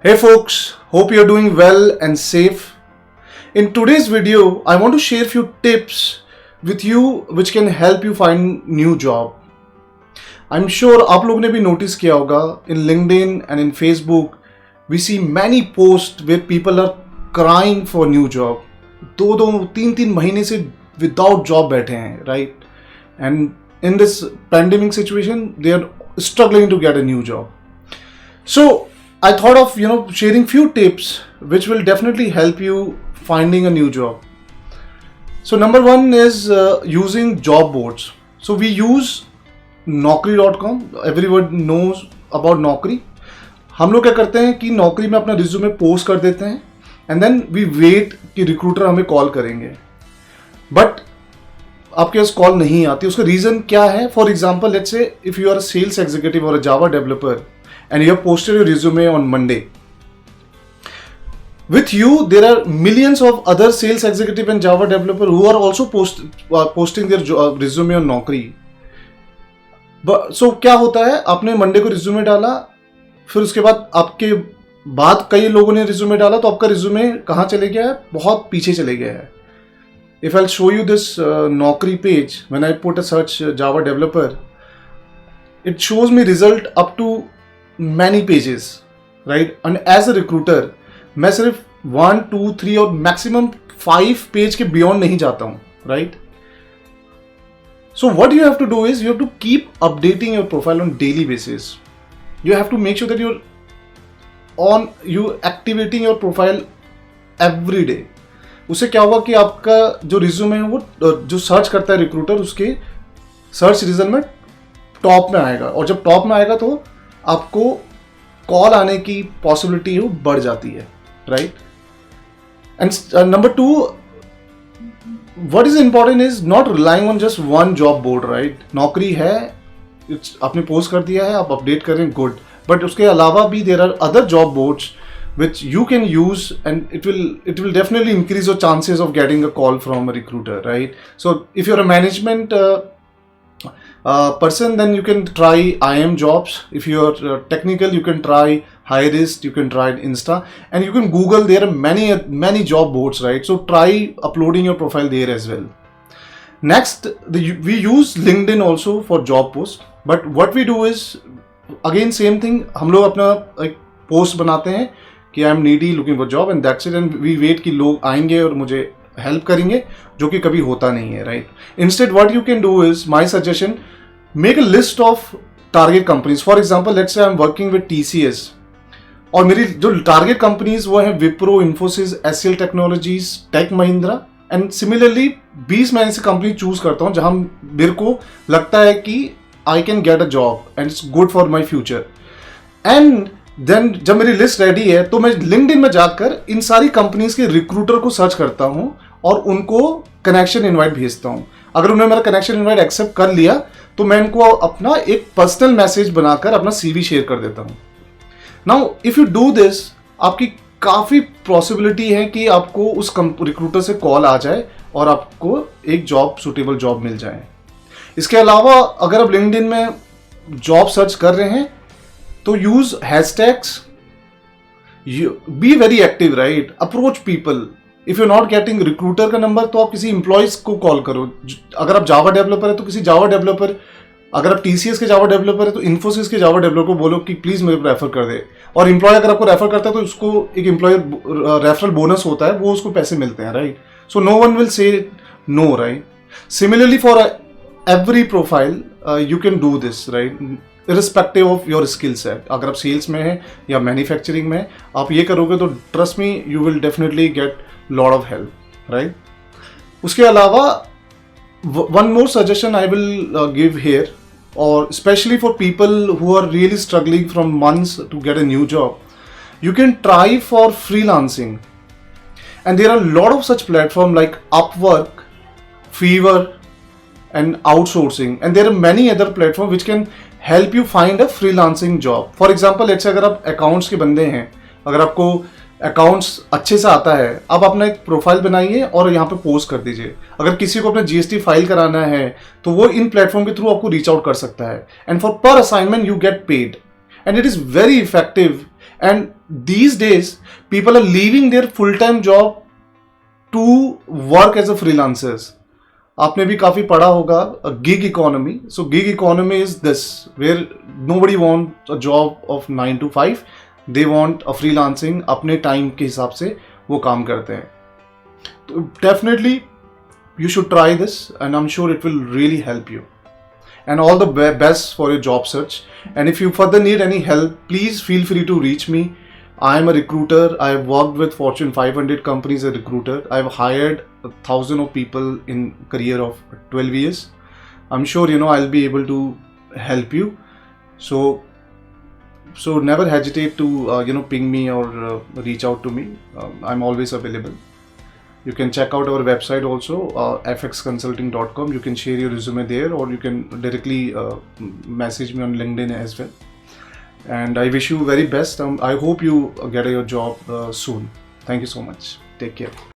Hey folks, hope you're doing well and safe. In today's video, I want to share few tips with you which can help you find new job. I'm sure आप लोगों ने भी notice किया होगा in LinkedIn and in Facebook, we see many posts where people are crying for new job. दो तीन महीने से without job बैठे हैं, right? And in this pandemic situation, they are struggling to get a new job. So I thought of sharing few tips which will definitely help you finding a new job. So number one is using job boards. So we use Naukri.com. Everyone knows about Naukri. हम लोग क्या करते हैं कि नौकरी में अपना resume post कर देते हैं एंड देन वी वेट कि रिक्रूटर हमें कॉल करेंगे, बट आपके पास कॉल नहीं आती. उसका रीजन क्या है? For example, let's say if you are a sales executive और a Java developer and you have posted your resume on Monday. With you, there are millions of other sales executive and Java developer who are also posting their resume on Naukri. So क्या होता है, आपने Monday को resume डाला, फिर उसके बाद आपके बाद कई लोगों ने रिज्यूमे डाला, तो आपका रिज्यूमे कहाँ चले गया है? बहुत पीछे चले गया है. If I'll show you this Naukri page, when I put a search Java developer, it shows me result up to many pages, right? And as a recruiter, मैं सिर्फ 1, 2, 3 और maximum 5 पेज के beyond नहीं जाता हूँ, right? So what you have to do is you have to keep updating your profile on daily basis. You have to make sure that you activating your profile every day. उससे क्या होगा कि आपका जो resume है वो जो search करता है रिक्रूटर, उसके सर्च रिजल्ट में टॉप में आएगा, और जब टॉप में आएगा तो आपको कॉल आने की पॉसिबिलिटी है वो बढ़ जाती है, right? And number two, what is important is not relying on just one job board, right? नौकरी है, आपने पोस्ट कर दिया है, आप अपडेट करें, गुड, बट उसके अलावा भी there are other job boards which you can use, and it will definitely increase your chances of getting a call from a recruiter, right? So if you're a management person, then you can try IM jobs. If you're technical, you can try Hirist, you can try Insta, and you can Google. There are many job boards, right? So try uploading your profile there as well. Next, we use LinkedIn also for job post, but what we do is again same thing. हम लोग अपना एक post बनाते हैं कि I am needy looking for job and that's it, and we wait कि लोग आएंगे और मुझे हेल्प करेंगे, जो कि कभी होता नहीं है, right? Instead what you can do is, my suggestion, make a list of target companies. For example, let's say I am working with TCS, और मेरी जो टारगेट कंपनीज वो है Wipro, Infosys, HCL technologies, Tech Mahindra, and similarly 20 मैं ऐसी company choose करता हूँ जहां मेरे को लगता है कि I can get a job and it's good for my future. And then जब मेरी लिस्ट रेडी है तो मैं लिंक्डइन में जाकर इन सारी कंपनीज के रिक्रूटर को सर्च करता हूं और उनको कनेक्शन इनवाइट भेजता हूं. अगर उन्होंने मेरा कनेक्शन इनवाइट एक्सेप्ट कर लिया तो मैं इनको अपना एक पर्सनल मैसेज बनाकर अपना CV शेयर कर देता हूं. Now if you do this, आपकी काफी पॉसिबिलिटी है कि आपको उस रिक्रूटर से कॉल आ जाए और आपको एक जॉब, सुटेबल जॉब मिल जाए. इसके अलावा अगर आप लिंक्डइन में जॉब सर्च कर रहे हैं तो use hashtags, be very active, right? Approach people. If you not getting recruiter का नंबर तो आप किसी इंप्लॉयज को कॉल करो. अगर आप जावा डेवलपर है तो किसी जावा डेवलपर, अगर आप TCS के जावा डेवलपर है तो इन्फोसिस के जावा डेवलपर को बोलो कि प्लीज मेरे को रेफर कर दे. और इंप्लॉय अगर आपको रेफर करता है तो उसको एक एम्प्लॉयर रेफरल बोनस होता है, वो उसको पैसे मिलते हैं, right? So no one will say no, right? Similarly for every profile you can do this, right? Irrespective of your skill set. अगर आप सेल्स में हैं या मैन्युफैक्चरिंग में आप ये करोगे तो trust me, you will definitely get lot of help, right? उसके अलावा one more suggestion I will give here, और specially for people who are really struggling from months to get a new job, you can try for freelancing, and there are a lot of such platforms like Upwork, Fiverr, and outsourcing, and there are many other platforms which can help you find a freelancing job. For example, let's say अगर आप accounts के बंदे हैं, अगर आपको accounts अच्छे से आता है, आप अपना एक प्रोफाइल बनाइए और यहाँ पे पोस्ट कर दीजिए. अगर किसी को अपना GST फाइल कराना है तो वो इन प्लेटफॉर्म के थ्रू आपको रीच आउट कर सकता है, एंड फॉर पर assignment you get paid, and it is very effective And these days people are leaving their full-time job to work as a freelancers. आपने भी काफी पढ़ा होगा gig economy. So gig economy is this where nobody want a job of 9 to 5. They want a freelancing. अपने time के हिसाब से वो काम करते हैं. तो definitely you should try this and I am sure it will really help you. And all the best for your job search. And if you further need any help, please feel free to reach me. I am a recruiter. I have worked with Fortune 500 companies as a recruiter. I have hired 1,000 of people in career of 12 years. I'm sure I'll be able to help you. So never hesitate to ping me or reach out to me. I'm always available. You can check out our website also, fxconsulting.com. You can share your resume there, or you can directly message me on LinkedIn as well. And I wish you very best. I hope you get your job soon. Thank you so much. Take care.